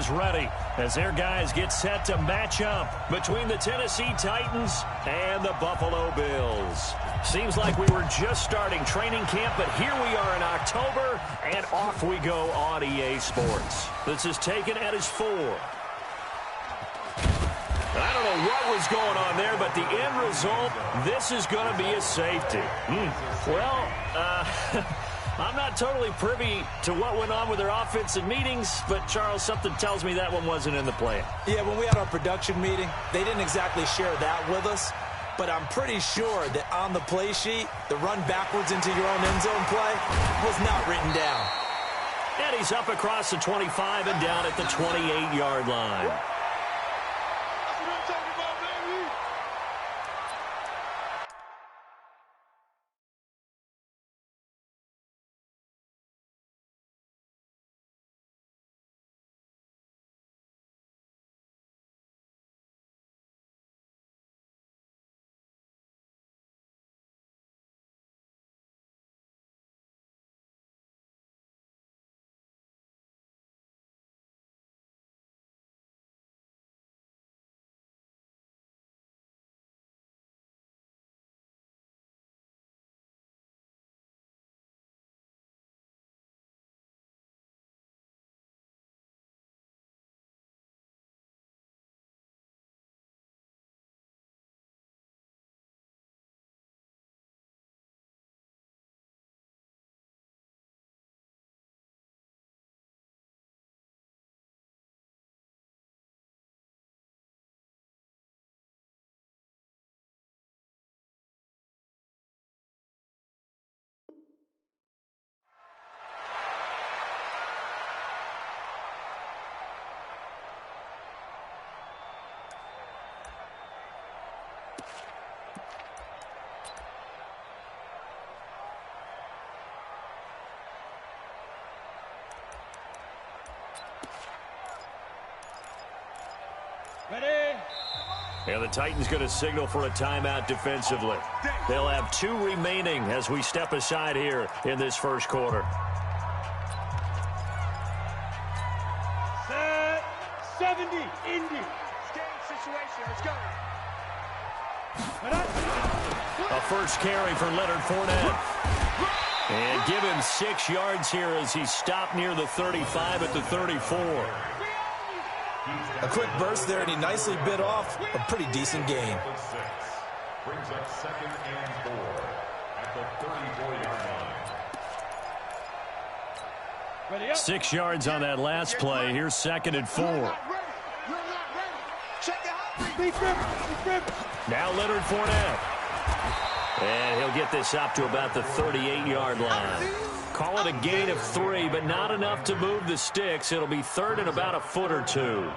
is ready as their guys get set to match up between the Tennessee Titans and the Buffalo Bills. Seems like we were just starting training camp, but here we are in October, and off we go on EA Sports. This is taken at his 4. I don't know what was going on there, but the end result, this is going to be a safety. Well, I'm not totally privy to what went on with their offensive meetings, but, Charles, something tells me that one wasn't in the plan. Yeah, when we had our production meeting, they didn't exactly share that with us, but I'm pretty sure that on the play sheet, the run backwards into your own end zone play was not written down. And he's up across the 25 and down at the 28-yard line. Ready? And the Titans going to signal for a timeout defensively. They'll have 2 remaining as we step aside here in this first quarter. Set 70, Indy. Game situation, let's go. A first carry for Leonard Fournette. And give him 6 yards here as he stopped near the 35 at the 34. A quick burst there, and he nicely bit off a pretty decent gain. Brings up 2nd and 4 at the 34-yard line. 6 yards on that last play. Here's 2nd and 4. Now Leonard Fournette. And he'll get this up to about the 38-yard line. Call it a gain of 3, but not enough to move the sticks. It'll be 3rd and about a foot or 2.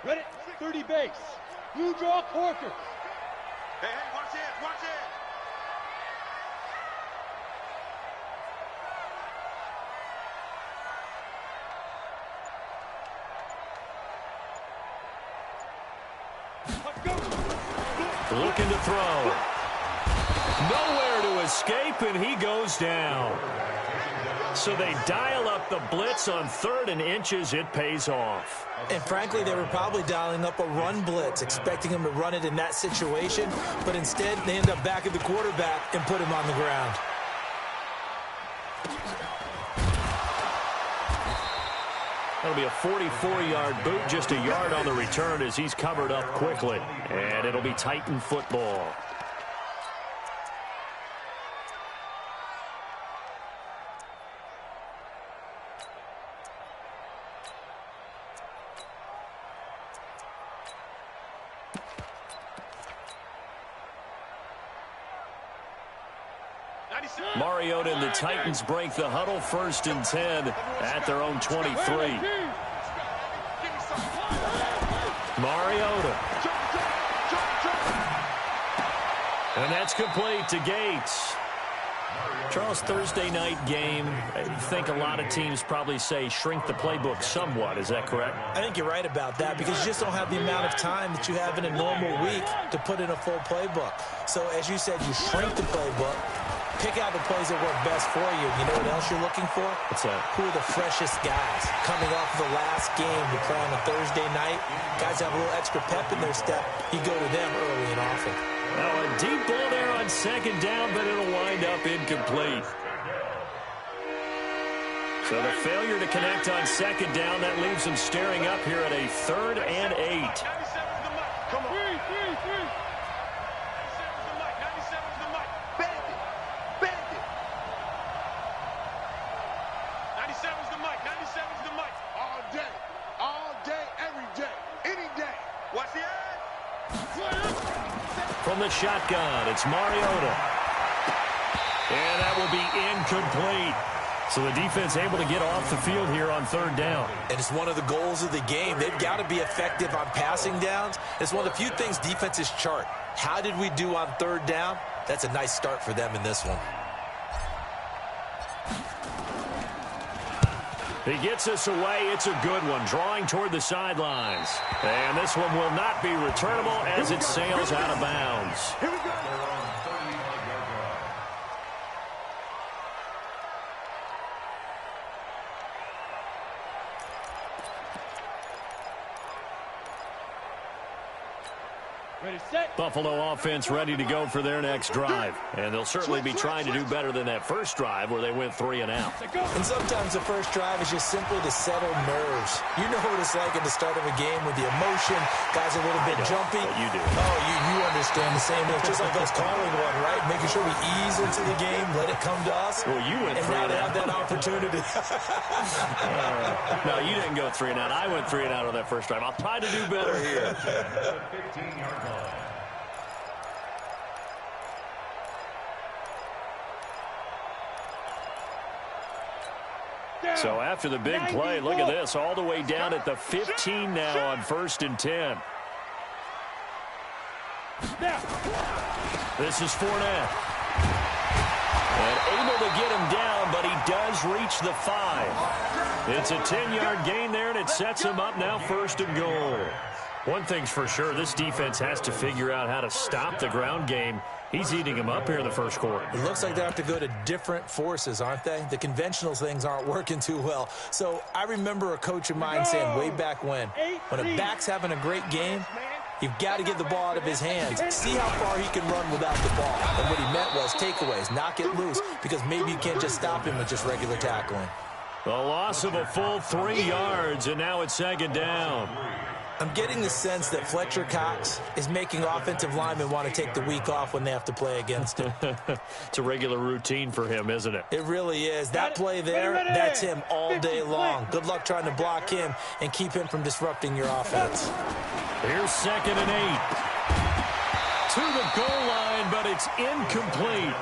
Ready? 30 base. You draw Corker. Hey, watch it, watch it. Looking to throw. Nowhere to escape, and he goes down. So they dial up the blitz on 3rd and inches. It pays off. And frankly, they were probably dialing up a run blitz, expecting him to run it in that situation, but instead they end up back at the quarterback and put him on the ground. That'll be a 44-yard boot, just a yard on the return as he's covered up quickly. And it'll be Titan football. Mariota and the Titans break the huddle, 1st and 10 at their own 23. Mariota. And that's complete to Gates. Charles, Thursday night game, I think a lot of teams probably say shrink the playbook somewhat. Is that correct? I think you're right about that because you just don't have the amount of time that you have in a normal week to put in a full playbook. So as you said, you shrink the playbook, pick out the plays that work best for you. You know what else you're looking for? What's that? Who are the freshest guys coming off of the last game to play on a Thursday night? Guys have a little extra pep in their step. You go to them early and often. Now a deep ball there on second down, but it'll wind up incomplete. So the failure to connect on second down, that leaves them staring up here at a 3rd and 8. Come on. 97's the mic. Bend it. Bend it. 97's the mic. 97's the mic. All day, every day, any day. Watch the ad. From the shotgun, it's Mariota. And that will be incomplete. So the defense able to get off the field here on 3rd down. And it's one of the goals of the game. They've got to be effective on passing downs. It's one of the few things defenses chart. How did we do on 3rd down? That's a nice start for them in this one. He gets us away. It's a good one, drawing toward the sidelines. And this one will not be returnable as it sails out of bounds. Here we go. Ready, set. Buffalo offense ready to go for their next drive. And they'll certainly be trying to do better than that first drive where they went 3 and out. And sometimes the first drive is just simply to settle nerves. You know what it's like at the start of a game with the emotion. Guys are a little bit jumpy. But you do. Oh, you understand the same thing. It's just like us calling one, right? Making sure we ease into the game, let it come to us. Well, you went and 3 now and they out. have that opportunity. No, you didn't go 3 and out. I went 3 and out on that first drive. I'll try to do better here. 15-yard line. So after the big play, look at this, all the way down at the 15 now on 1st and 10. This is Fournette. And able to get him down, but he does reach the 5. It's a 10-yard gain there, and it sets him up now 1st and goal. One thing's for sure, this defense has to figure out how to stop the ground game. He's eating them up here in the first quarter. It looks like they have to go to different forces, aren't they? The conventional things aren't working too well. So I remember a coach of mine saying way back when a back's having a great game, you've got to get the ball out of his hands. See how far he can run without the ball. And what he meant was takeaways, knock it loose, because maybe you can't just stop him with just regular tackling. The loss of a full 3 yards, and now it's 2nd down. I'm getting the sense that Fletcher Cox is making offensive linemen want to take the week off when they have to play against him. It's a regular routine for him, isn't it? It really is. That play there, that's him all day long. Good luck trying to block him and keep him from disrupting your offense. Here's 2nd and 8. To the goal line, but it's incomplete.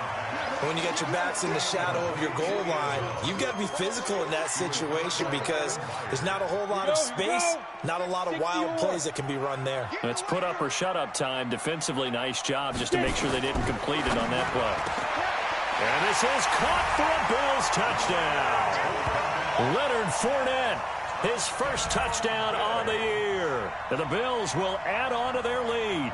When you got your backs in the shadow of your goal line, you've got to be physical in that situation because there's not a whole lot of space, not a lot of wild plays that can be run there. It's put up or shut up time. Defensively, nice job just to make sure they didn't complete it on that play. And this is caught for a Bills touchdown. Leonard Fournette, his first touchdown on the year. And the Bills will add on to their lead.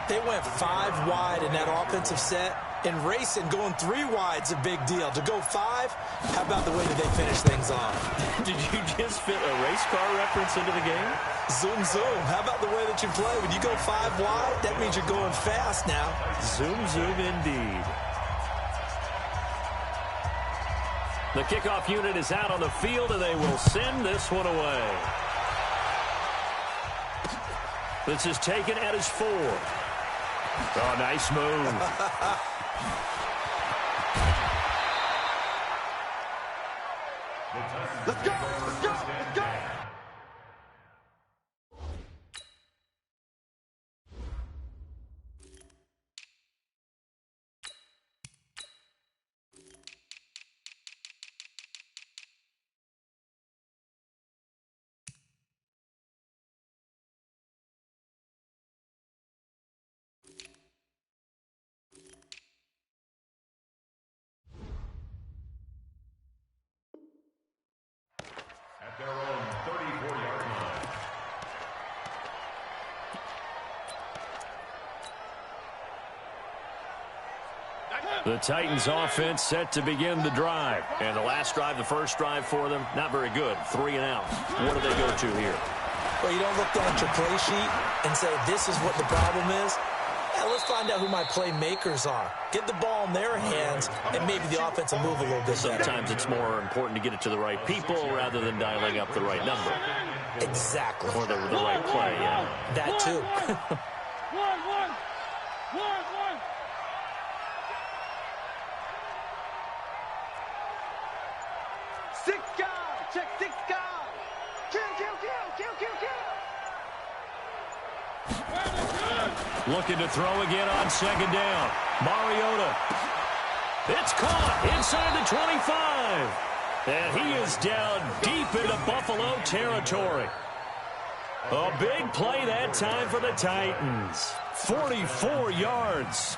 They went 5 wide in that offensive set. And racing, going 3 wide's a big deal. To go 5, how about the way that they finish things off? Did you just fit a race car reference into the game? Zoom, zoom. How about the way that you play? When you go 5 wide, that means you're going fast now. Zoom, zoom indeed. The kickoff unit is out on the field, and they will send this one away. This is taken at his 4. Oh, nice move. Let's go. Let's go. Let's go. The Titans offense set to begin the drive. And the last drive, the first drive for them, not very good. 3 and out. What do they go to here? Well, you don't look down at your play sheet and say, this is what the problem is. Yeah, let's find out who my playmakers are. Get the ball in their hands, and maybe the offense will move a little bit better. Sometimes it's more important to get it to the right people rather than dialing up the right number. Exactly. Or the right play, yeah. That too. One. Six guys. Check 6 guys. Kill. Looking to throw again on second down. Mariota. It's caught inside the 25. And he is down deep into Buffalo territory. A big play that time for the Titans. 44 yards.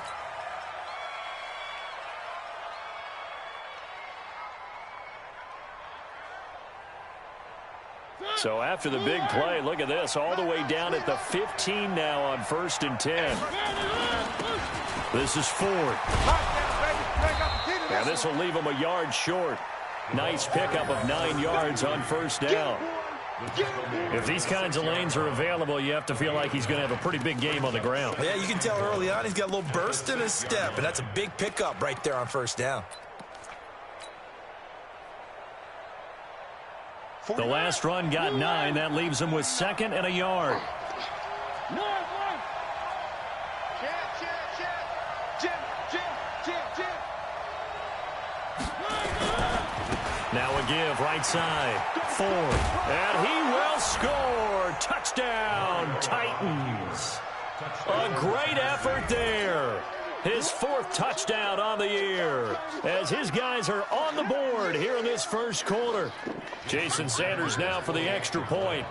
So after the big play, look at this, all the way down at the 15 now on 1st and 10. This is Ford. Now this will leave him a yard short. Nice pickup of 9 yards on 1st down. If these kinds of lanes are available, you have to feel like he's going to have a pretty big game on the ground. Yeah, you can tell early on he's got a little burst in his step, and that's a big pickup right there on 1st down. The last run got 9. That leaves him with 2nd and a yard. Now a give, right side. Ford. And he will score. Touchdown, Titans. A great effort there. His 4th touchdown on the year as his guys are on the board here in this first quarter. Jason Sanders now for the extra point.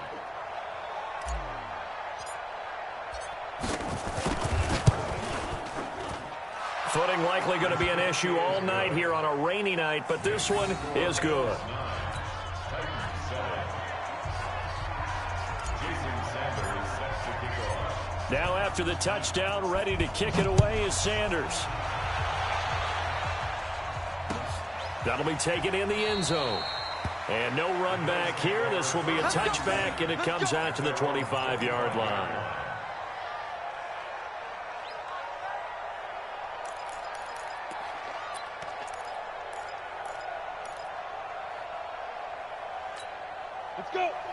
Footing likely going to be an issue all night here on a rainy night, but this one is good. Now after the touchdown, ready to kick it away is Sanders. That'll be taken in the end zone. And no run back here. This will be a touchback, and it comes out to the 25-yard line.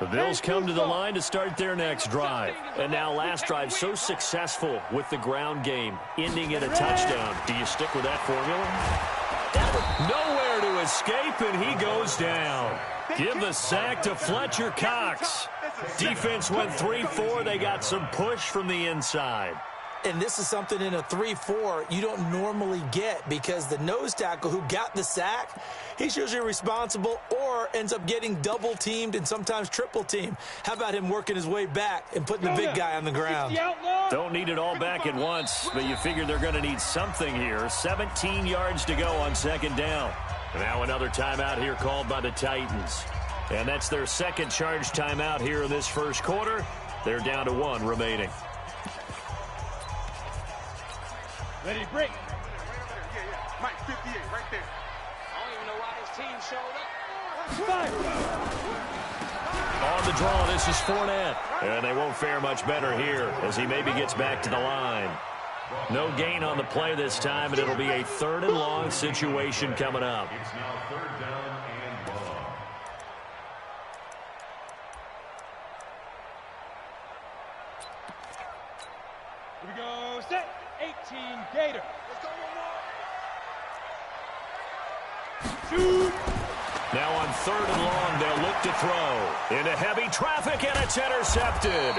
The Bills come to the line to start their next drive. And now last drive so successful with the ground game, ending in a touchdown. Do you stick with that formula? Nowhere to escape, and he goes down. Give the sack to Fletcher Cox. Defense went 3-4. They got some push from the inside. And this is something in a 3-4 you don't normally get because the nose tackle who got the sack, he's usually responsible or ends up getting double-teamed and sometimes triple-teamed. How about him working his way back and putting the big guy on the ground? Don't need it all back at once, but you figure they're going to need something here. 17 yards to go on 2nd down. Now another timeout here called by the Titans. And that's their 2nd charge timeout here in this first quarter. They're down to 1 remaining. Ready, break. Yeah. Mike, 58, right there. I don't even know why this team showed up. On the draw, this is Fournette. And they won't fare much better here as he maybe gets back to the line. No gain on the play this time, and it'll be a 3rd and long situation coming up. It's now 3rd down and long. Here we go, set. 18 Gator. Shoot. Now on 3rd and long, they'll look to throw. Into heavy traffic, and it's intercepted.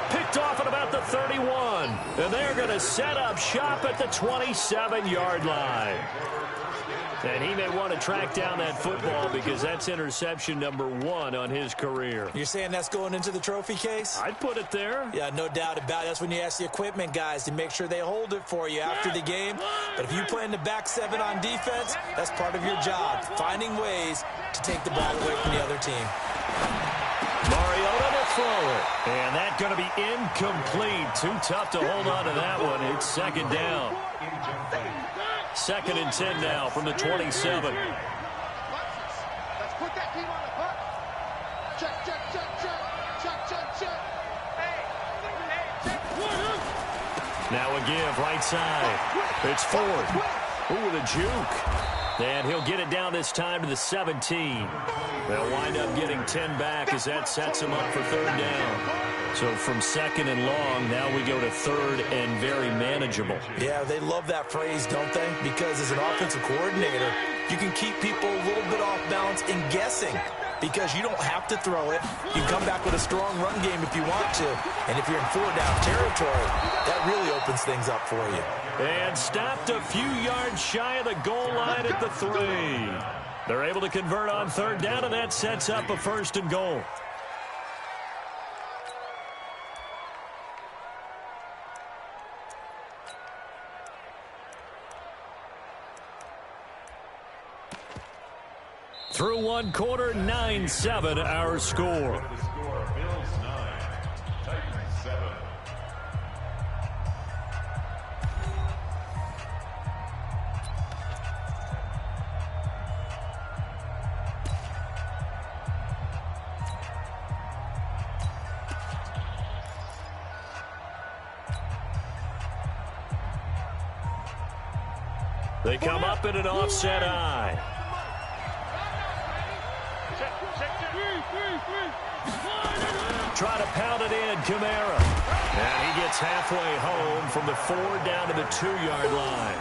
Picked off at about the 31. And they're going to set up shop at the 27-yard line. And he may want to track down that football because that's interception number 1 on his career. You're saying that's going into the trophy case? I'd put it there. Yeah, no doubt about it. That's when you ask the equipment guys to make sure they hold it for you after the game. But if you play in the back 7 on defense, that's part of your job, finding ways to take the ball away from the other team. Mariota to throw it. And that's going to be incomplete. Too tough to hold on to that one. It's 2nd down. 2nd and 10 now from the 27. Let's put that team on the puck. Check, check, check, check. Check, check, check. Hey, check. Now a give right side. It's Ford. Ooh, with a juke. And he'll get it down this time to the 17. They'll wind up getting 10 back as that sets him up for 3rd down. So from 2nd and long, now we go to 3rd and very manageable. Yeah, they love that phrase, don't they? Because as an offensive coordinator, you can keep people a little bit off balance in guessing because you don't have to throw it. You can come back with a strong run game if you want to. And if you're in 4-down territory, that really opens things up for you. And stopped a few yards shy of the goal line at the 3. They're able to convert on 3rd down, and that sets up a 1st and goal. Through 1 quarter, 9-7 our score. The score, Bills 9, Titans 7. They come up in an offset eye. Try to pound it in, Kamara. And he gets halfway home from the 4 down to the 2-yard line.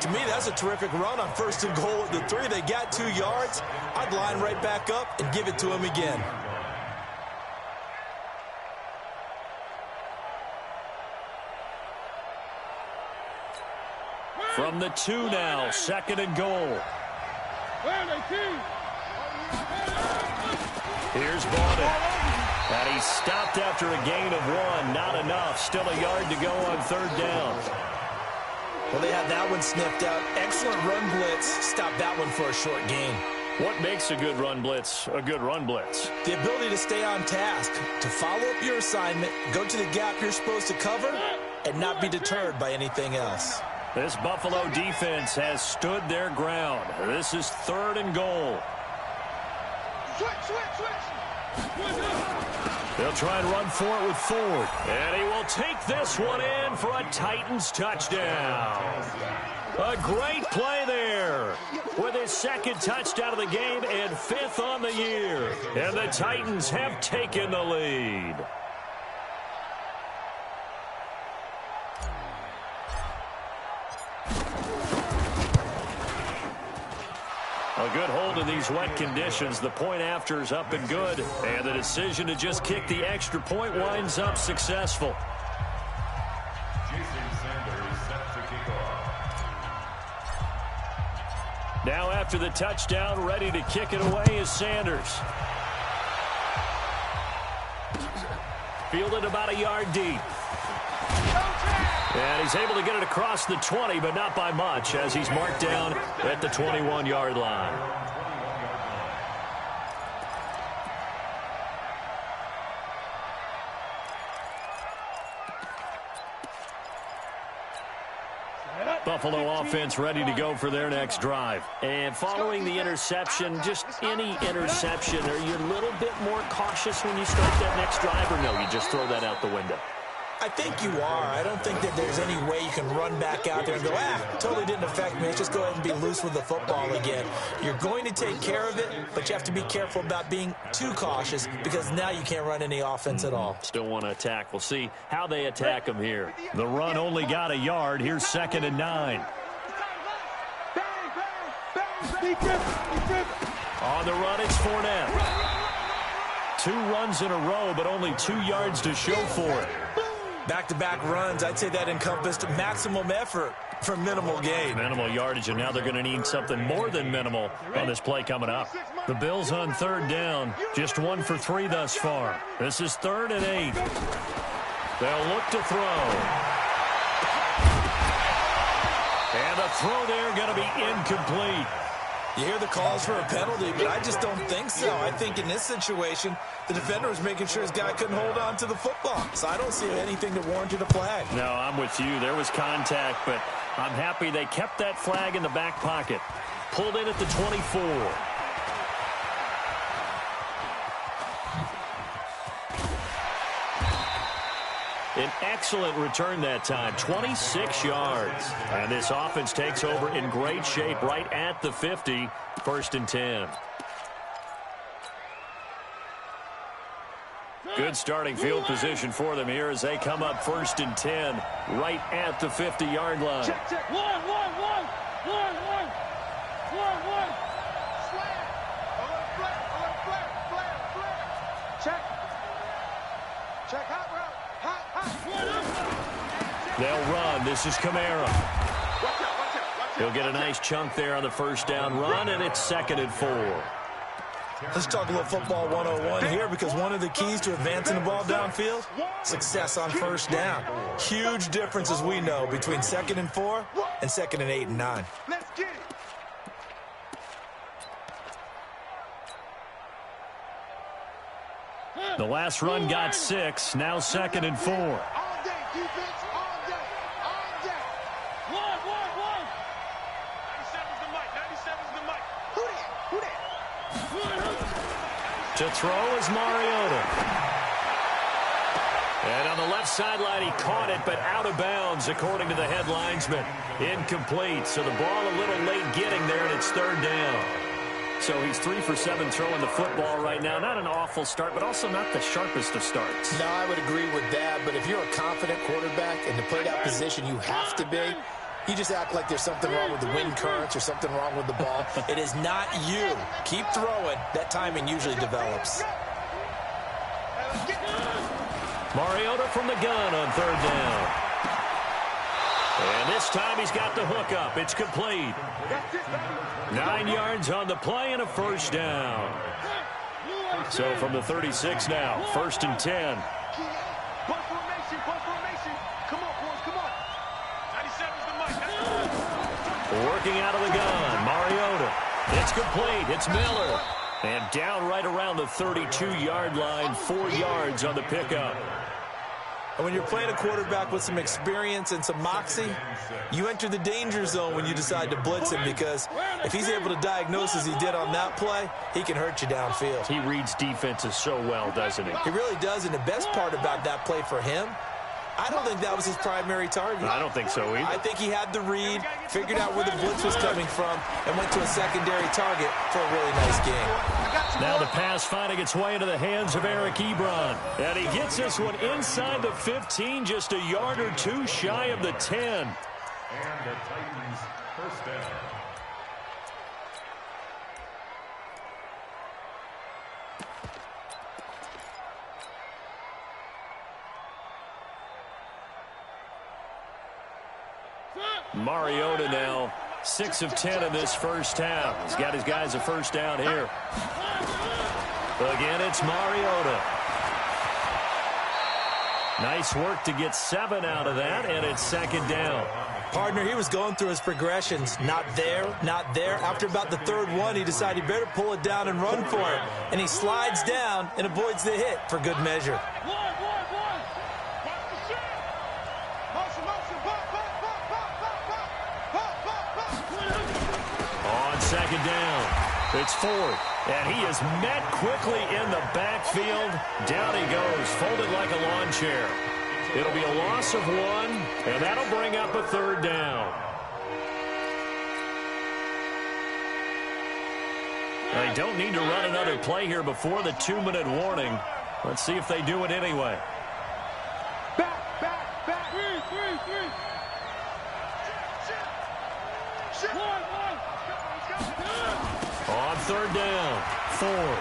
To me, that's a terrific run on 1st and goal at the 3. They got 2 yards. I'd line right back up and give it to him again. From the 2 now, 2nd and goal. Here's Bonnett. And he's stopped after a gain of 1. Not enough. Still a yard to go on 3rd down. Well, they had that one sniffed out. Excellent run blitz. Stopped that one for a short gain. What makes a good run blitz a good run blitz? The ability to stay on task, to follow up your assignment, go to the gap you're supposed to cover, and not be deterred by anything else. This Buffalo defense has stood their ground. This is 3rd and goal. They'll try and run for it with Ford. And he will take this one in for a Titans touchdown. A great play there with his 2nd touchdown of the game and 5th on the year. And the Titans have taken the lead. A good hold in these wet conditions. The point after is up and good. And the decision to just kick the extra point winds up successful. Jason Sanders set to kick off. Now after the touchdown, ready to kick it away is Sanders. Fielded about a yard deep. And he's able to get it across the 20, but not by much, as he's marked down at the 21-yard line. Buffalo offense ready to go for their next drive. And following the interception, just any interception, are you a little bit more cautious when you start that next drive, or no, you just throw that out the window? I think you are. I don't think that there's any way you can run back out there and go, totally didn't affect me. Let's just go ahead and be loose with the football again. You're going to take care of it, but you have to be careful about being too cautious because now you can't run any offense at all. Still want to attack. We'll see how they attack him here. The run only got a yard. Here's 2nd and 9. On the run, it's Fournette. 2 runs in a row, but only 2 yards to show for it. Back-to-back runs, I'd say that encompassed maximum effort for minimal gain. Minimal yardage, and now they're going to need something more than minimal on this play coming up. The Bills on 3rd down, just 1 for 3 thus far. This is 3rd and 8. They'll look to throw. And the throw there going to be incomplete. You hear the calls for a penalty, but I just don't think so. I think in this situation, the defender was making sure his guy couldn't hold on to the football. So I don't see anything that warranted a flag. No, I'm with you. There was contact, but I'm happy they kept that flag in the back pocket. Pulled in at the 24. An excellent return that time, 26 yards. And this offense takes over in great shape right at the 50, 1st and 10. Good starting field position for them here as they come up 1st and 10 right at the 50-yard line. Check, check. One. Flag. Check, hot route. They'll run. This is Kamara. He'll get a nice chunk there on the 1st down run, and it's 2nd and 4. Let's talk a little football 101 here, because one of the keys to advancing the ball downfield, success on 1st down. Huge difference, as we know, between 2nd and 4 and 2nd and 8 and 9. Let's get it. The last run got 6. Now 2nd and 4. All day, defense, all day. One. 97's the mic. Who that? To throw is Mariota. And on the left sideline, he caught it, but out of bounds, according to the head linesman. Incomplete, so the ball a little late getting there, and it's 3rd down. So he's 3 for 7 throwing the football right now. Not an awful start, but also not the sharpest of starts. No, I would agree with that, but if you're a confident quarterback and to play that position you have to be, you just act like there's something wrong with the wind currents or something wrong with the ball. It is not you. Keep throwing. That timing usually develops. Mariota from the gun on 3rd down. And this time he's got the hook up. It's complete. 9 yards on the play and a 1st down. So from the 36 now, 1st and 10. Bust formation. Come on, boys, come on. 97's the mic. Working out of the gun, Mariota. It's complete. It's Miller. And down right around the 32-yard line, 4 yards on the pickup. And when you're playing a quarterback with some experience and some moxie, you enter the danger zone when you decide to blitz him, because if he's able to diagnose as he did on that play, he can hurt you downfield. He reads defenses so well, doesn't he? He really does, and the best part about that play for him, I don't think that was his primary target. I don't think so either. I think he had the read, figured out where the blitz was coming from, and went to a secondary target for a really nice game. Now the pass finding its way into the hands of Eric Ebron. And he gets this one inside the 15, just a yard or two shy of the 10. And the Titans 1st down. Mariota now 6 of 10 in this 1st half. He's got his guys a 1st down here. Again, it's Mariota. Nice work to get 7 out of that, and it's 2nd down. Partner, he was going through his progressions. Not there, not there. After about the 3rd one, he decided he better pull it down and run for it. And he slides down and avoids the hit for good measure. On 2nd down, it's 4th. And he is met quickly in the backfield. Down he goes, folded like a lawn chair. It'll be a loss of 1, and that'll bring up a 3rd down. They don't need to run another play here before the 2-minute warning. Let's see if they do it anyway. Back. 3. On 3rd down, Ford.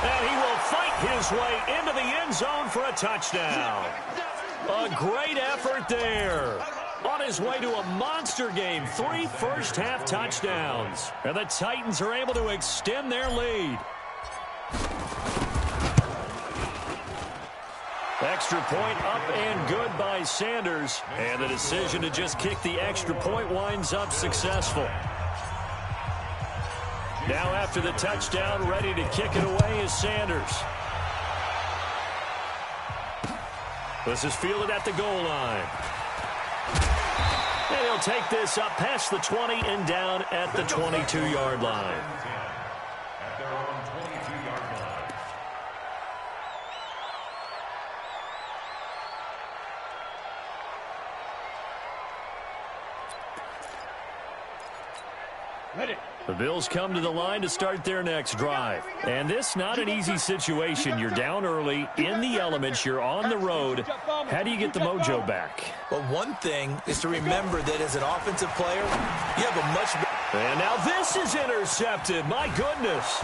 And he will fight his way into the end zone for a touchdown. A great effort there. On his way to a monster game, 3 first-half touchdowns. And the Titans are able to extend their lead. Extra point up and good by Sanders. And the decision to just kick the extra point winds up successful. Now after the touchdown, ready to kick it away is Sanders. This is fielded at the goal line. And he'll take this up past the 20 and down at the 22-yard line. At their own 22-yard line. Ready. The Bills come to the line to start their next drive. And this not an easy situation. You're down early, in the elements, you're on the road. How do you get the mojo back? Well, one thing is to remember that as an offensive player, you have a much... And now this is intercepted. My goodness.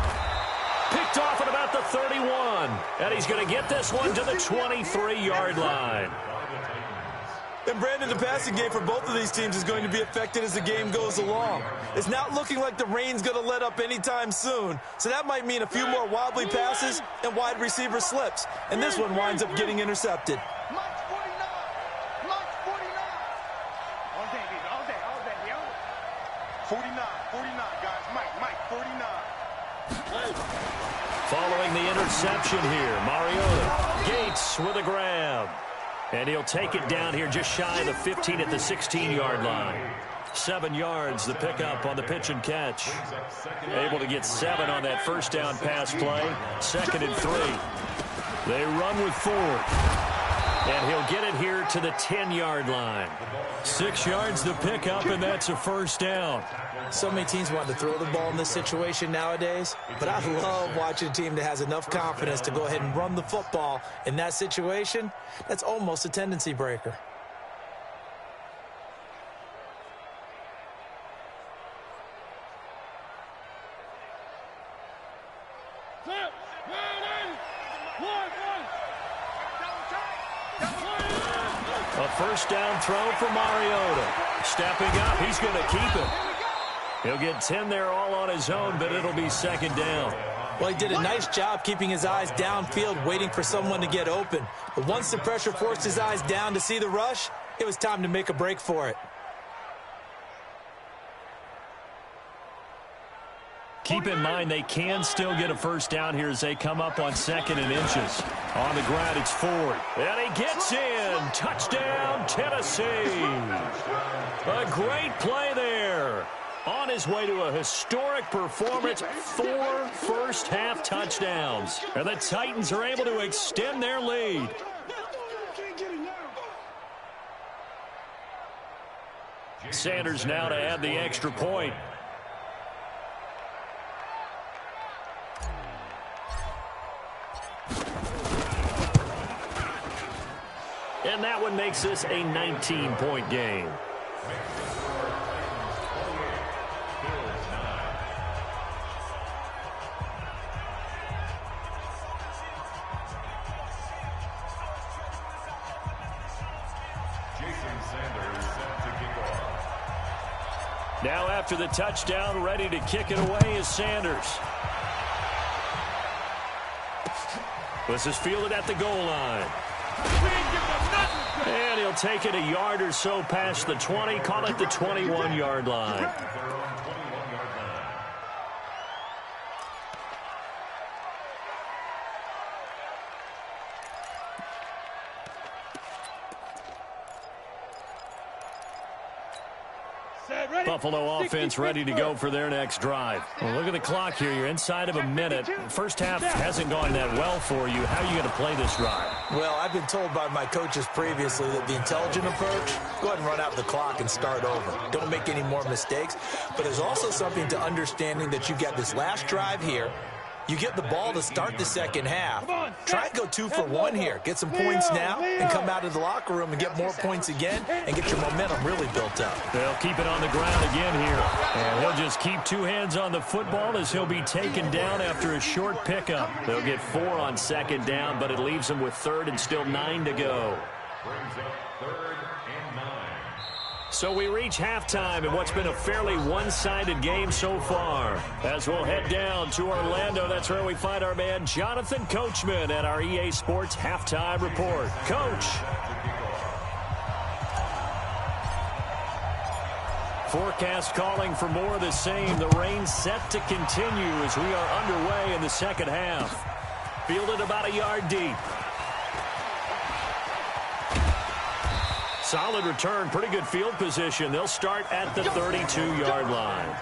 Picked off at about the 31. And he's going to get this one to the 23-yard line. And, Brandon, the passing game for both of these teams is going to be affected as the game goes along. It's not looking like the rain's going to let up anytime soon, so that might mean a few more wobbly passes and wide receiver slips. And this one winds up getting intercepted. Mike 49. Mike 49. All day, baby. All day. All day, yo. 49. 49, guys. Mike 49. Following the interception here, Mariota. Gates with a grab. And he'll take it down here just shy of the 15 at the 16-yard line. 7 yards, the pickup on the pitch and catch. Able to get 7 on that first down pass play. 2nd and 3. They run with Ford. And he'll get it here to the 10-yard line. 6 yards the pickup, and that's a first down. So many teams want to throw the ball in this situation nowadays, but I love watching a team that has enough confidence to go ahead and run the football in that situation. That's almost a tendency breaker. A first down throw for Mariota. Stepping up, he's going to keep it. He'll get 10 there all on his own, but it'll be 2nd down. Well, he did a nice job keeping his eyes downfield, waiting for someone to get open. But once the pressure forced his eyes down to see the rush, it was time to make a break for it. Keep in mind they can still get a first down here as they come up on 2nd and inches. On the ground, it's Ford. And he gets in. Touchdown, Tennessee. A great play there. On his way to a historic performance, 4 first-half touchdowns. And the Titans are able to extend their lead. Sanders now to add the extra point. And that one makes this a 19-point game. Now after the touchdown, ready to kick it away is Sanders. This is fielded at the goal line. And he'll take it a yard or so past the 20, call it the 21-yard line. Buffalo offense ready to go for their next drive. Well, look at the clock here. You're inside of a minute. First half hasn't gone that well for you. How are you going to play this drive? Well, I've been told by my coaches previously that the intelligent approach, go ahead and run out the clock and start over. Don't make any more mistakes. But there's also something to understanding that you get this last drive here. You get the ball to start the second half. Try and go 2 for 1 here. Get some points now and come out of the locker room and get more points again and get your momentum really built up. They'll keep it on the ground again here. And he'll just keep 2 hands on the football as he'll be taken down after a short pickup. They'll get 4 on 2nd down, but it leaves them with 3rd and still 9 to go. Brings up 3rd and 9. So we reach halftime in what's been a fairly one-sided game so far. As we'll head down to Orlando, that's where we find our man Jonathan Coachman at our EA Sports Halftime Report. Coach. Forecast calling for more of the same. The rain set to continue as we are underway in the second half. Fielded about a yard deep. Solid return, pretty good field position. They'll start at the 32-yard line.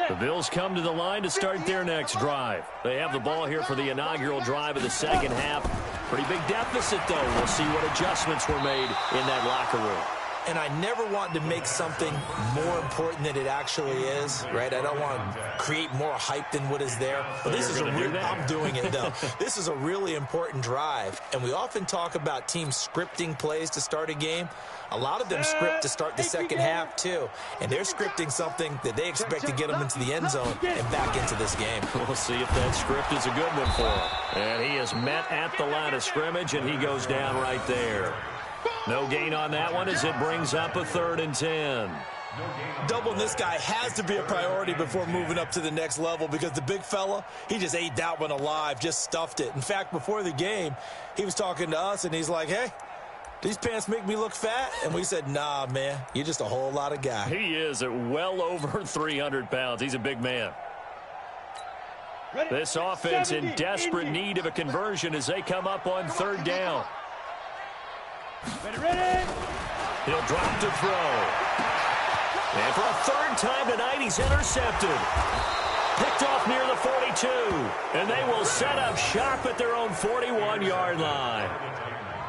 The Bills come to the line to start their next drive. They have the ball here for the inaugural drive of the second half. Pretty big deficit, though. We'll see what adjustments were made in that locker room. And I never want to make something more important than it actually is, right? I don't want to create more hype than what is there. But this is I'm doing it, though. This is a really important drive. And we often talk about teams scripting plays to start a game. A lot of them script to start the second half, too. And they're scripting something that they expect to get them into the end zone and back into this game. We'll see if that script is a good one for him. And he is met at the line of scrimmage, and he goes down right there. No gain on that one as it brings up a 3rd and 10. Doubling this guy has to be a priority before moving up to the next level because the big fella, he just ate that one alive, just stuffed it. In fact, before the game, he was talking to us, and he's like, hey, these pants make me look fat? And we said, nah, man, you're just a whole lot of guy. He is at well over 300 pounds. He's a big man. This offense in desperate need of a conversion as they come up on 3rd down. Ready. He'll drop to throw. And for a 3rd time tonight, he's intercepted. Picked off near the 42. And they will set up shop at their own 41-yard line.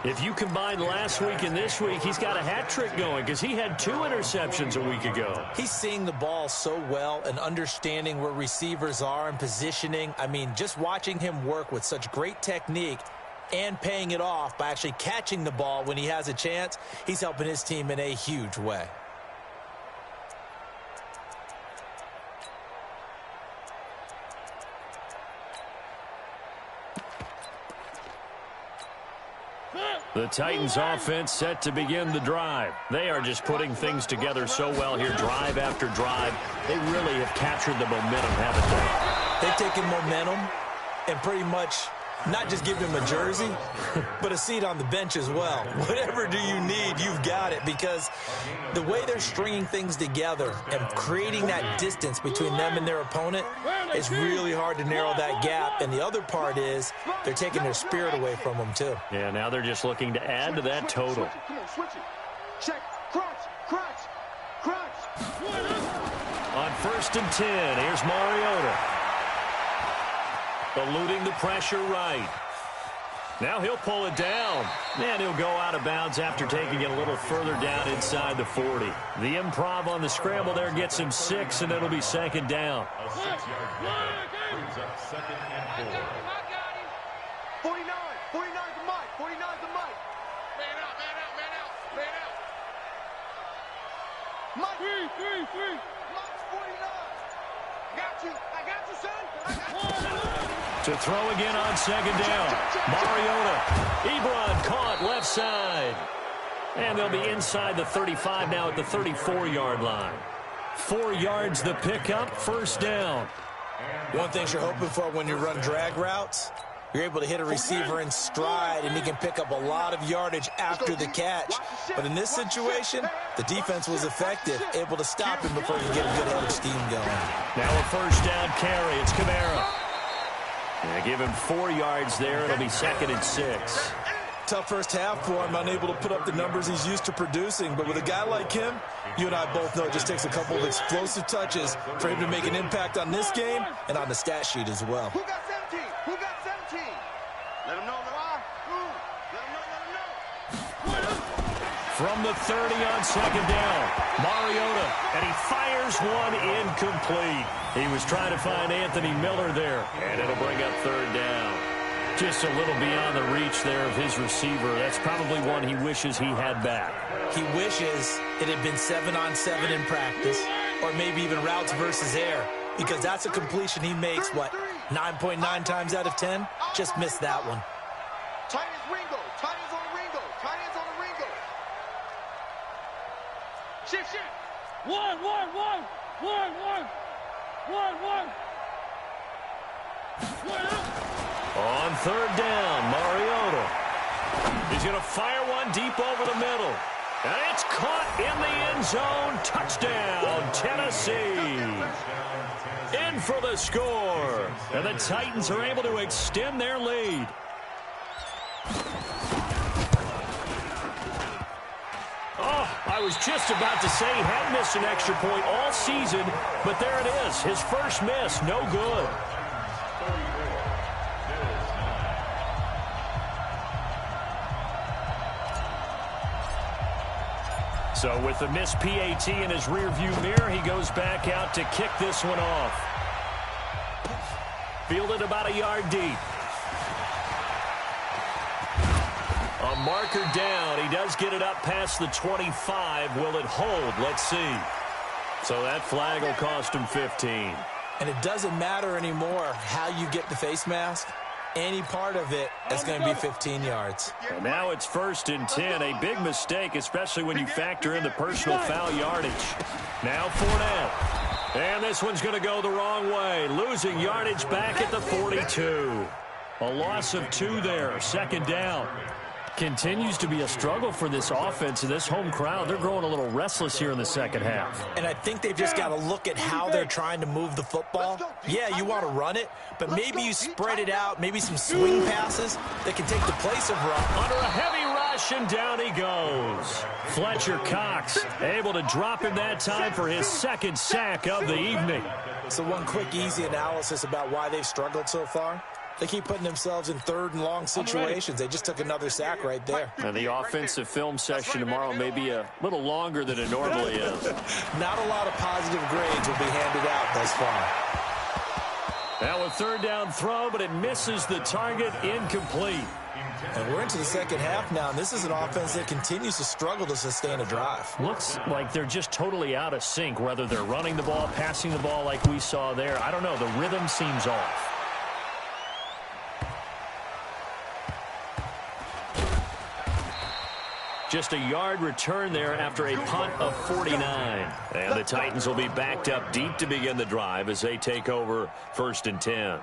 If you combine last week and this week, he's got a hat trick going because he had 2 interceptions a week ago. He's seeing the ball so well and understanding where receivers are and positioning. I mean, just watching him work with such great technique and paying it off by actually catching the ball when he has a chance, he's helping his team in a huge way. The Titans offense set to begin the drive. They are just putting things together so well here, drive after drive. They really have captured the momentum, haven't they? They've taken momentum and pretty much not just give him a jersey, but a seat on the bench as well. Whatever do you need, you've got it, because the way they're stringing things together and creating that distance between them and their opponent, it's really hard to narrow that gap. And the other part is they're taking their spirit away from them, too. Yeah, now they're just looking to add to that total. Come on, switch it. Check. Crunch. On 1st and 10, here's Mariota. Eluding the pressure right. Now he'll pull it down. And he'll go out of bounds after taking it a little further down inside the 40. The improv on the scramble there gets him 6, and it'll be 2nd down. A 6-yard gain brings up 2nd and 4. 49 to Mike. 49 to Mike. Man out. Mike. Three. Mike's 49. I got you, son. To throw again on 2nd down. Mariota. Ebron caught left side. And they'll be inside the 35 now at the 34-yard line. 4 yards the pickup, 1st down. One thing you're hoping for when you run drag routes, you're able to hit a receiver in stride, and he can pick up a lot of yardage after the catch. But in this situation, the defense was effective, able to stop him before he could get a good head of steam going. Now a 1st down carry. It's Kamara. Yeah, give him 4 yards there. It'll be 2nd and 6. Tough first half for him, unable to put up the numbers he's used to producing. But with a guy like him, you and I both know it just takes a couple of explosive touches for him to make an impact on this game and on the stat sheet as well. Who got 17? Let him know why. Let him know. From the 30 on 2nd down, Mariota, and he fires one incomplete. He was trying to find Anthony Miller there, and it'll bring up 3rd down. Just a little beyond the reach there of his receiver. That's probably one he wishes he had back. He wishes it had been 7-on-7 in practice, or maybe even routes versus air, because that's a completion he makes, 9.9 times out of 10? Just missed that one. Tight ends Ringo. Shift. 1. third down. Mariota. He's going to fire one deep over the middle. And it's caught in the end zone. Touchdown, Tennessee. In for the score. And the Titans are able to extend their lead. Oh, I was just about to say he hadn't missed an extra point all season, but there it is. His first miss, no good. So with the missed PAT in his rearview mirror, he goes back out to kick this one off. Fielded about a yard deep. A marker down. He does get it up past the 25. Will it hold? Let's see. So that flag will cost him 15. And it doesn't matter anymore how you get the face mask. Any part of it is going to be 15 yards. And now it's 1st and 10. A big mistake, especially when you factor in the personal foul yardage. Now Fournette. And this one's going to go the wrong way. Losing yardage back at the 42. A loss of 2 there. 2nd down. Continues to be a struggle for this offense and this home crowd. They're growing a little restless here in the second half. And I think they've just got to look at how they're trying to move the football. Yeah, you want to run it, but maybe you spread it out, maybe some swing passes that can take the place of run. Under a heavy rush, and down he goes. Fletcher Cox able to drop him that time for his 2nd sack of the evening. So one quick, easy analysis about why they've struggled so far. They keep putting themselves in 3rd and long situations. They just took another sack right there. And the offensive film session tomorrow may be a little longer than it normally is. Not a lot of positive grades will be handed out thus far. Now a 3rd down throw, but it misses the target, incomplete. And we're into the second half now, and this is an offense that continues to struggle to sustain a drive. Looks like they're just totally out of sync, whether they're running the ball, passing the ball like we saw there. I don't know. The rhythm seems off. Just a yard return there after a punt of 49. And the Titans will be backed up deep to begin the drive as they take over 1st and 10.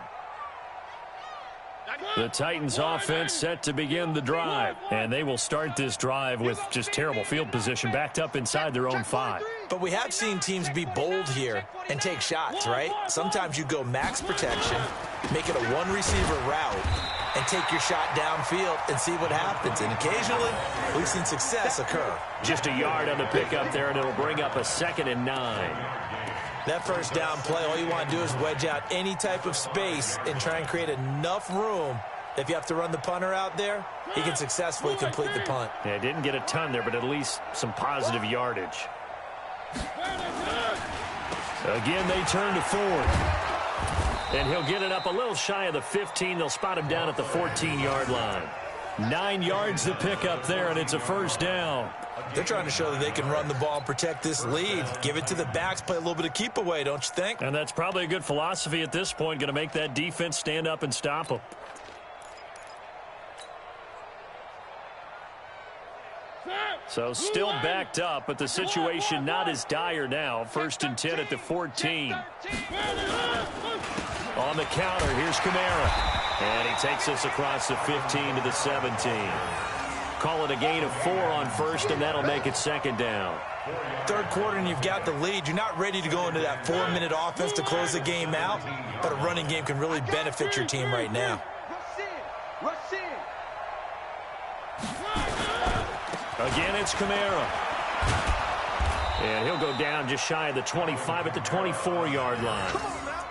The Titans offense set to begin the drive. And they will start this drive with just terrible field position backed up inside their own 5. But we have seen teams be bold here and take shots, right? Sometimes you go max protection, make it a one-receiver route, and take your shot downfield and see what happens. And occasionally, we've seen success occur. Just a yard on the pickup there, and it'll bring up a 2nd and 9. That 1st down play, all you want to do is wedge out any type of space and try and create enough room. If you have to run the punter out there, he can successfully complete the punt. Yeah, didn't get a ton there, but at least some positive yardage. Again, they turn to Ford. And he'll get it up a little shy of the 15. They'll spot him down at the 14-yard line. 9 yards to pick up there, and it's a 1st down. They're trying to show that they can run the ball and protect this lead. Give it to the backs, play a little bit of keep away, don't you think? And that's probably a good philosophy at this point, going to make that defense stand up and stop them. So still backed up, but the situation not as dire now. 1st and 10 at the 14. On the counter, here's Kamara. And he takes us across the 15 to the 17. Call it a gain of 4 on 1st, and that'll make it 2nd down. 3rd quarter, and you've got the lead. You're not ready to go into that 4-minute offense to close the game out, but a running game can really benefit your team right now. Again, it's Kamara. And he'll go down just shy of the 25 at the 24-yard line.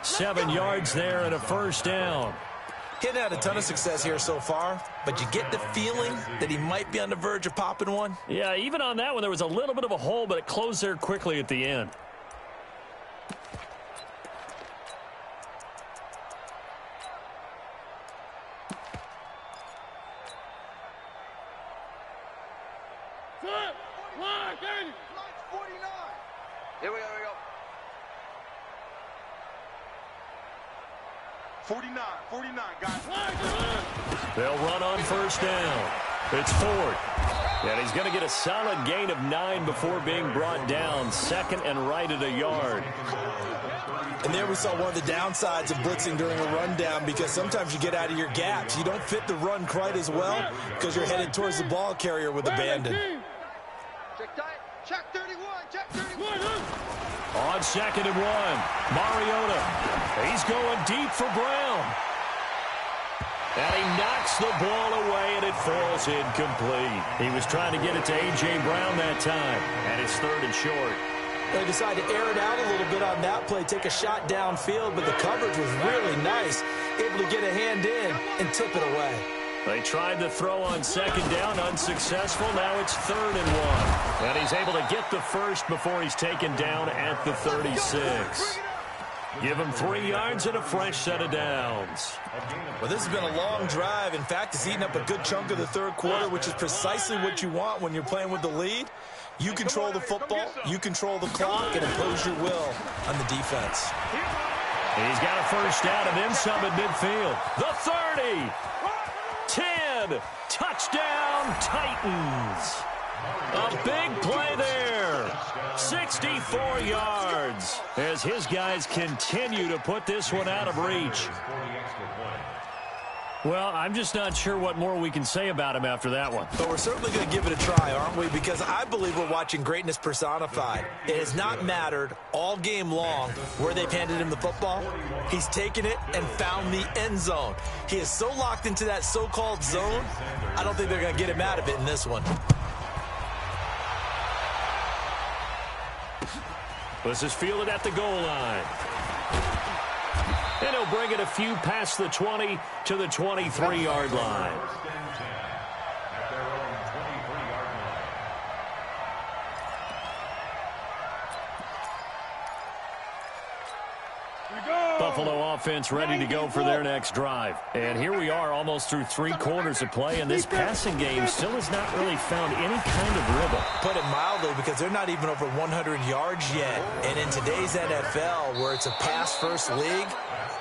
7 yards there and a 1st down. He hasn't had a ton of success here so far, but you get the feeling that he might be on the verge of popping one. Yeah, even on that one, there was a little bit of a hole, but it closed there quickly at the end. Here we go, 49, guys. They'll run on 1st down. It's Ford. And he's going to get a solid gain of 9 before being brought down. Second and right at a yard. And there we saw one of the downsides of blitzing during a rundown, because sometimes you get out of your gaps. You don't fit the run quite as well because you're headed towards the ball carrier with abandon. Check tight. Check 31. Check 31. On 2nd and 1, Mariota. He's going deep for Brown. And he knocks the ball away, and it falls incomplete. He was trying to get it to A.J. Brown that time, and it's 3rd and short. They decided to air it out a little bit on that play, take a shot downfield, but the coverage was really nice, able to get a hand in and tip it away. They tried to throw on 2nd down, unsuccessful. Now it's 3rd and 1. And he's able to get the first before he's taken down at the 36. Give him 3 yards and a fresh set of downs. Well, this has been a long drive. In fact, it's eaten up a good chunk of the 3rd quarter, which is precisely what you want when you're playing with the lead. You control the football, you control the clock, and impose your will on the defense. He's got a first down and then some at midfield. The 30, 10, touchdown Titans. A big play there. 64 yards as his guys continue to put this one out of reach. Well, I'm just not sure what more we can say about him after that one. But we're certainly going to give it a try, aren't we? Because I believe we're watching greatness personified. It has not mattered all game long where they've handed him the football. He's taken it and found the end zone. He is so locked into that so-called zone, I don't think they're going to get him out of it in this one. This is fielded at the goal line. And he'll bring it a few past the 20 to the 23-yard line. Buffalo offense ready to go for their next drive. And here we are almost through 3 quarters of play, and this passing game still has not really found any kind of rhythm. Put it mildly, because they're not even over 100 yards yet. And in today's NFL, where it's a pass-first league,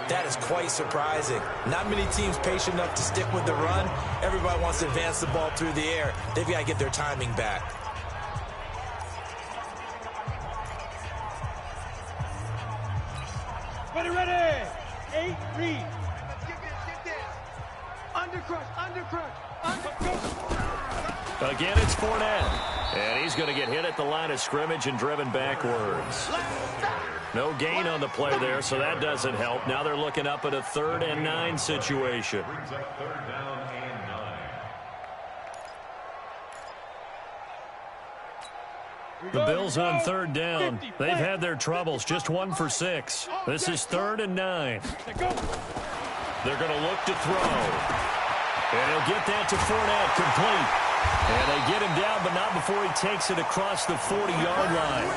that is quite surprising. Not many teams patient enough to stick with the run. Everybody wants to advance the ball through the air. They've got to get their timing back. Ready. 8, read. Get this. Under crush. Again, it's Fournette. And he's going to get hit at the line of scrimmage and driven backwards. No gain on the play there, so that doesn't help. Now they're looking up at a 3rd and 9 situation. Brings up 3rd down and 9. The Bills on 3rd down. They've had their troubles, just 1 for 6. This is 3rd and 9. They're going to look to throw. And he'll get that to Fournette, complete. And they get him down, but not before he takes it across the 40-yard line.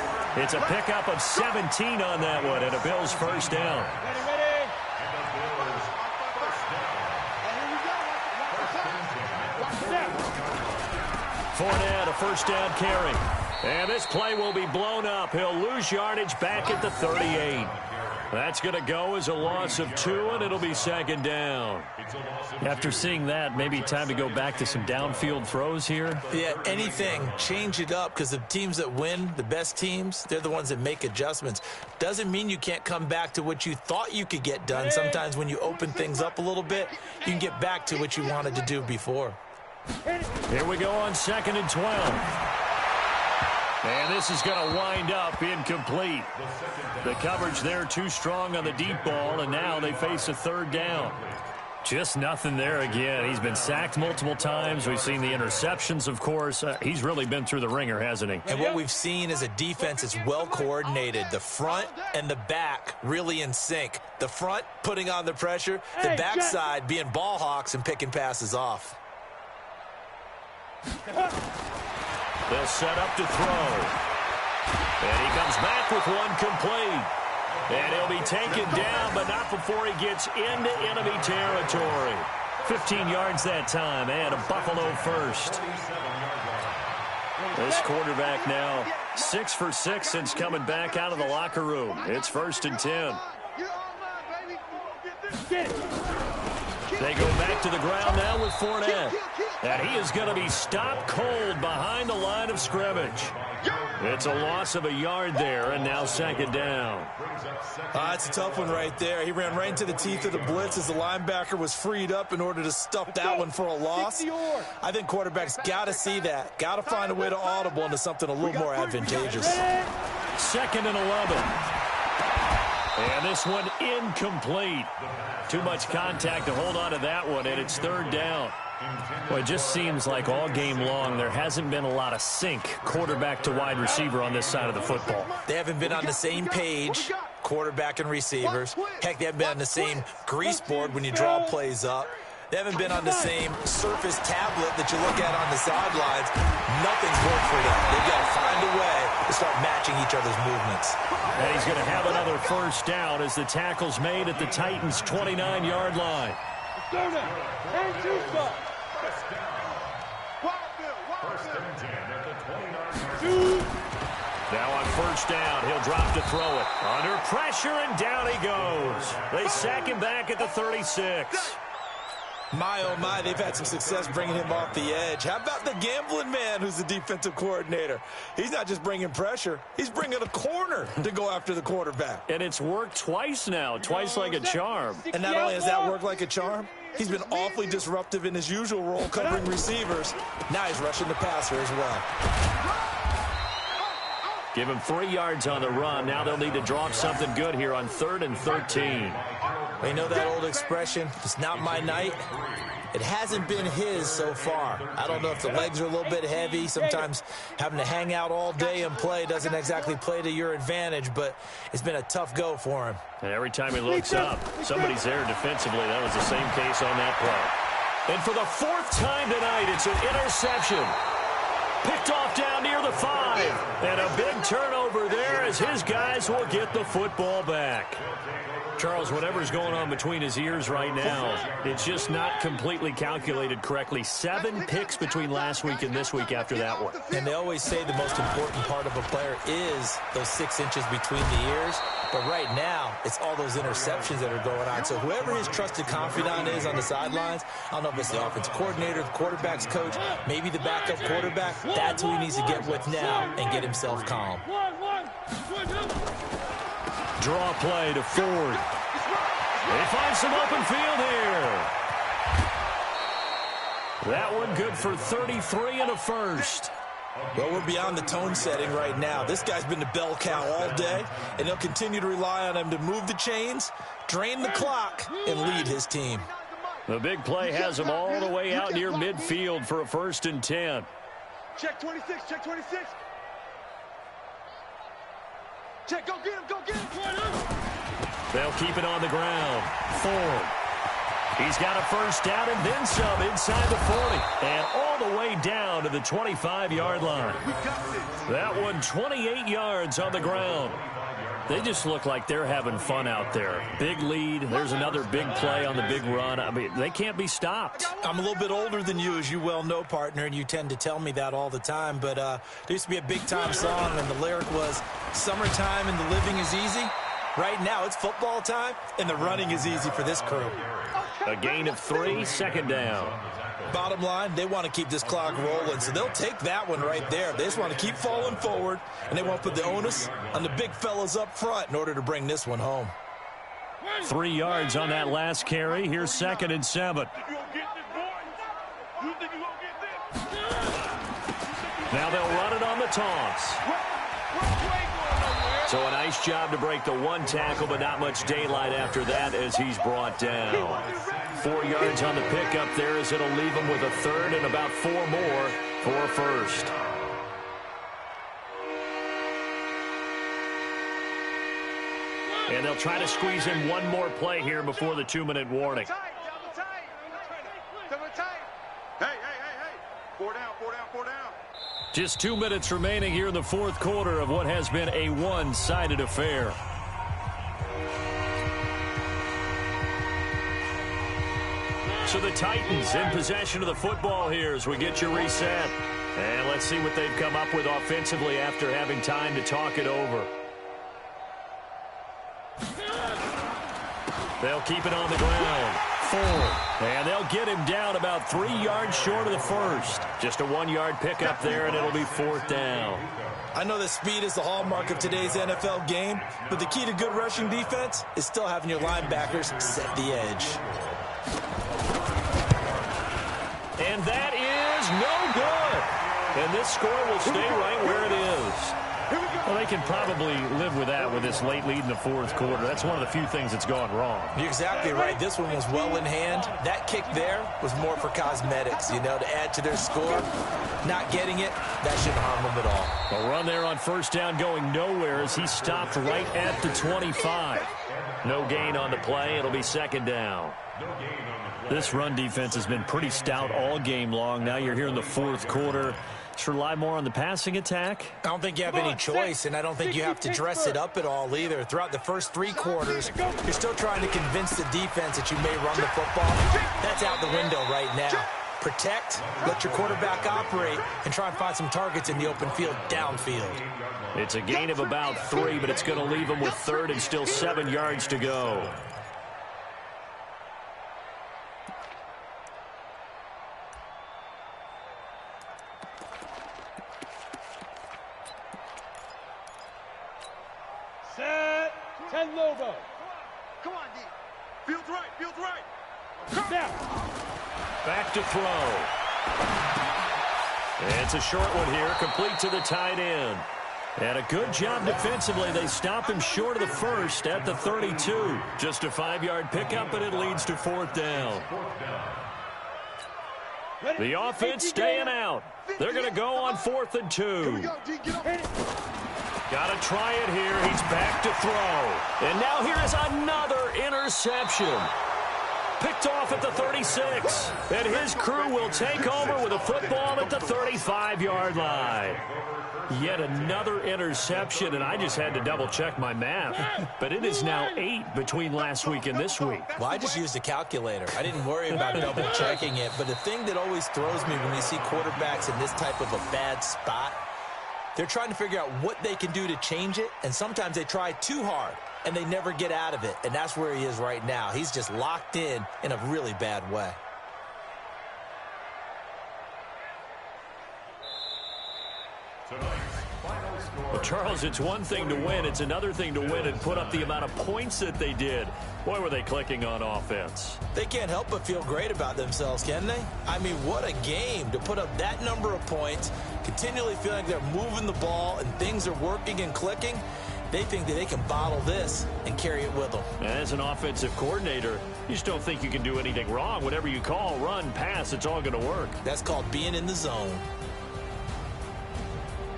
It's a pickup of 17 on that one, and a Bills first down. Fournette, a first down carry. And this play will be blown up. He'll lose yardage back at the 38. That's going to go as a loss of 2, and it'll be 2nd down. After seeing that, maybe time to go back to some downfield throws here. Yeah, anything. Change it up, because the teams that win, the best teams, they're the ones that make adjustments. Doesn't mean you can't come back to what you thought you could get done. Sometimes when you open things up a little bit, you can get back to what you wanted to do before. Here we go on 2nd and 12. And this is going to wind up incomplete. The coverage there too strong on the deep ball, and now they face a 3rd down. Just nothing there again. He's been sacked multiple times. We've seen the interceptions, of course. He's really been through the ringer, hasn't he? And what we've seen is a defense that's well coordinated. The front and the back really in sync. The front putting on the pressure, the backside being ball hawks and picking passes off. They'll set up to throw. And he comes back with one complete. And he'll be taken down, but not before he gets into enemy territory. 15 yards that time, and a Buffalo first. This quarterback now 6 for 6 since coming back out of the locker room. It's 1st and 10. They go back to the ground now with Fournette. And he is going to be stopped cold behind the line of scrimmage. It's a loss of a yard there, and now second down. That's a tough one right there. He ran right into the teeth of the blitz as the linebacker was freed up in order to stuff that one for a loss. I think quarterbacks got to see that. Got to find a way to audible into something a little more advantageous. Second and 11. And this one incomplete. Too much contact to hold on to that one, and it's third down. Well, it just seems like all game long there hasn't been a lot of sync quarterback to wide receiver on this side of the football. They haven't been on the same page, quarterback and receivers. Heck, they haven't been on the same grease board when you draw plays up. They haven't been on the same surface tablet that you look at on the sidelines. Nothing's worked for them. They've got to find a way to start matching each other's movements. And he's going to have another first down as the tackle's made at the Titans' 29-yard line. Now on first down, he'll drop to throw it. Under pressure, and down he goes. They sack him back at the 36. My, oh my, they've had some success bringing him off the edge. How about the gambling man who's the defensive coordinator? He's not just bringing pressure. He's bringing a corner to go after the quarterback. And it's worked twice now, twice like a charm. And not only has that worked like a charm, he's been awfully disruptive in his usual role covering receivers. Now he's rushing the passer as well. Give him 3 yards on the run. Now they'll need to draw up something good here on 3rd and 13. You know that old expression, it's not my night? It hasn't been his so far. I don't know if the legs are a little bit heavy. Sometimes having to hang out all day and play doesn't exactly play to your advantage, but it's been a tough go for him. And every time he looks up, somebody's there defensively. That was the same case on that play. And for the 4th time tonight, it's an interception. Picked off down near the 5. And a big turnover there as his guys will get the football back. Charles, whatever's going on between his ears right now, it's just not completely calculated correctly. 7 picks between last week and this week after that one. And they always say the most important part of a player is those 6 inches between the ears. But right now, it's all those interceptions that are going on. So whoever his trusted confidant is on the sidelines, I don't know if it's the offensive coordinator, the quarterback's coach, maybe the backup quarterback, that's who he needs to get with now and get himself calm. Draw play to Ford. They find some open field here. That one good for 33 and a first. Well, we're beyond the tone setting right now. This guy's been the bell cow all day, and they'll continue to rely on him to move the chains, drain the clock, and lead his team. The big play has him all the way out near midfield for a 1st and 10. Check 26, check 26. Check, go get him, go get him. They'll keep it on the ground. Ford. He's got a first down and then some inside the 40. And all the way down to the 25-yard line. That one 28 yards on the ground. They just look like they're having fun out there. Big lead. There's another big play on the big run. I mean, they can't be stopped. I'm a little bit older than you, as you well know, partner, and you tend to tell me that all the time. But there used to be a big-time song, and the lyric was, "Summertime and the living is easy." Right now, it's football time, and the running is easy for this crew. A gain of 3, second down. Bottom line, they want to keep this clock rolling, so they'll take that one right there. They just want to keep falling forward, and they want to put the onus on the big fellas up front in order to bring this one home. 3 yards on that last carry. Here's 2nd and 7. Now they'll run it on the taunts. So a nice job to break the 1 tackle, but not much daylight after that as he's brought down. 4 yards on the pickup there as it'll leave him with a 3rd and about 4 more for a 1st. And they'll try to squeeze in one more play here before the 2-minute warning. Hey. 4 down, 4 down, 4 down. Just 2 minutes remaining here in the 4th quarter of what has been a one-sided affair. So the Titans in possession of the football here as we get you reset. And let's see what they've come up with offensively after having time to talk it over. They'll keep it on the ground. full. And they'll get him down about 3 yards short of the first. Just a 1-yard pickup there, and it'll be 4th down. I know that speed is the hallmark of today's NFL game, but the key to good rushing defense is still having your linebackers set the edge. And that is no good. And this score will stay right where it is. Well, they can probably live with that with this late lead in the 4th quarter. That's one of the few things that's gone wrong. You're exactly right. This one was well in hand. That kick there was more for cosmetics, you know, to add to their score. Not getting it, that shouldn't harm them at all. A run there on 1st down going nowhere as he stopped right at the 25. No gain on the play. It'll be 2nd down. This run defense has been pretty stout all game long. Now you're here in the 4th quarter. Just rely more on the passing attack. I don't think you have any choice, and I don't think you have to dress it up at all either. Throughout the first 3 quarters, you're still trying to convince the defense that you may run the football. That's out the window right now. Protect, let your quarterback operate, and try and find some targets in the open field downfield. It's a gain of about 3, but it's going to leave them with 3rd and still 7 yards to go. Set. 10 logo. Come on, D. Feels right. Feels right. Now. Back to throw. It's a short one here, complete to the tight end. And a good job defensively. They stop him short of the first at the 32. Just a 5-yard pickup, and it leads to 4th down. The offense staying out. They're going to go on 4th and 2. Got to try it here. He's back to throw. And now here is another interception. Picked off at the 36. And his crew will take over with a football at the 35-yard line. Yet another interception, and I just had to double-check my math. But it is now 8 between last week and this week. Well, I just used a calculator. I didn't worry about double-checking it. But the thing that always throws me when you see quarterbacks in this type of a bad spot, they're trying to figure out what they can do to change it, and sometimes they try too hard, and they never get out of it. And that's where he is right now. He's just locked in a really bad way. Well, Charles, it's one thing to win. It's another thing to win and put up the amount of points that they did. Boy, were they clicking on offense. They can't help but feel great about themselves, can they? I mean, what a game to put up that number of points, continually feeling like they're moving the ball and things are working and clicking. They think that they can bottle this and carry it with them. As an offensive coordinator, you just don't think you can do anything wrong. Whatever you call, run, pass, it's all going to work. That's called being in the zone.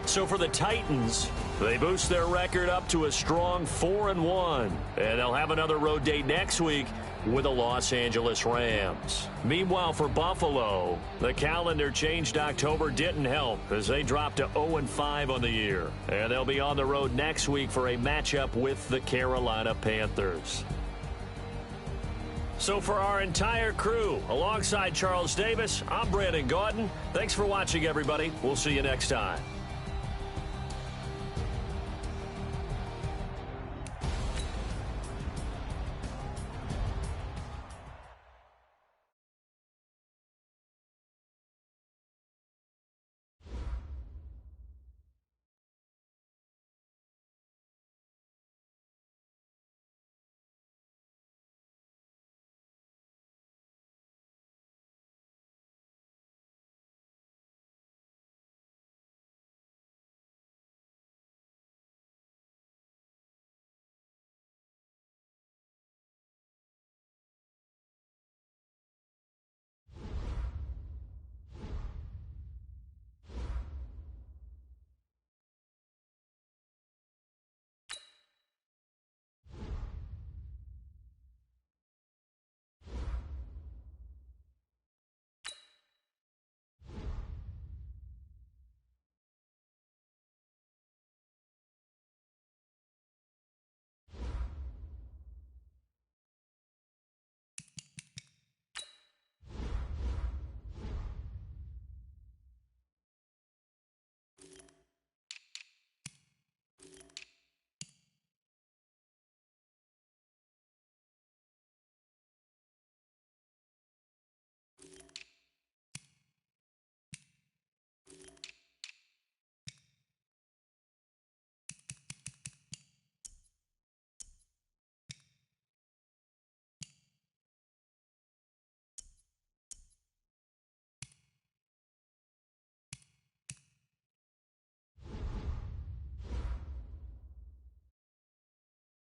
So for the Titans, they boost their record up to a strong 4-1. And they'll have another road date next week with the Los Angeles Rams. Meanwhile, for Buffalo, the calendar changed October didn't help as they dropped to 0-5 on the year. And they'll be on the road next week for a matchup with the Carolina Panthers. So for our entire crew, alongside Charles Davis, I'm Brandon Gaudin. Thanks for watching, everybody. We'll see you next time.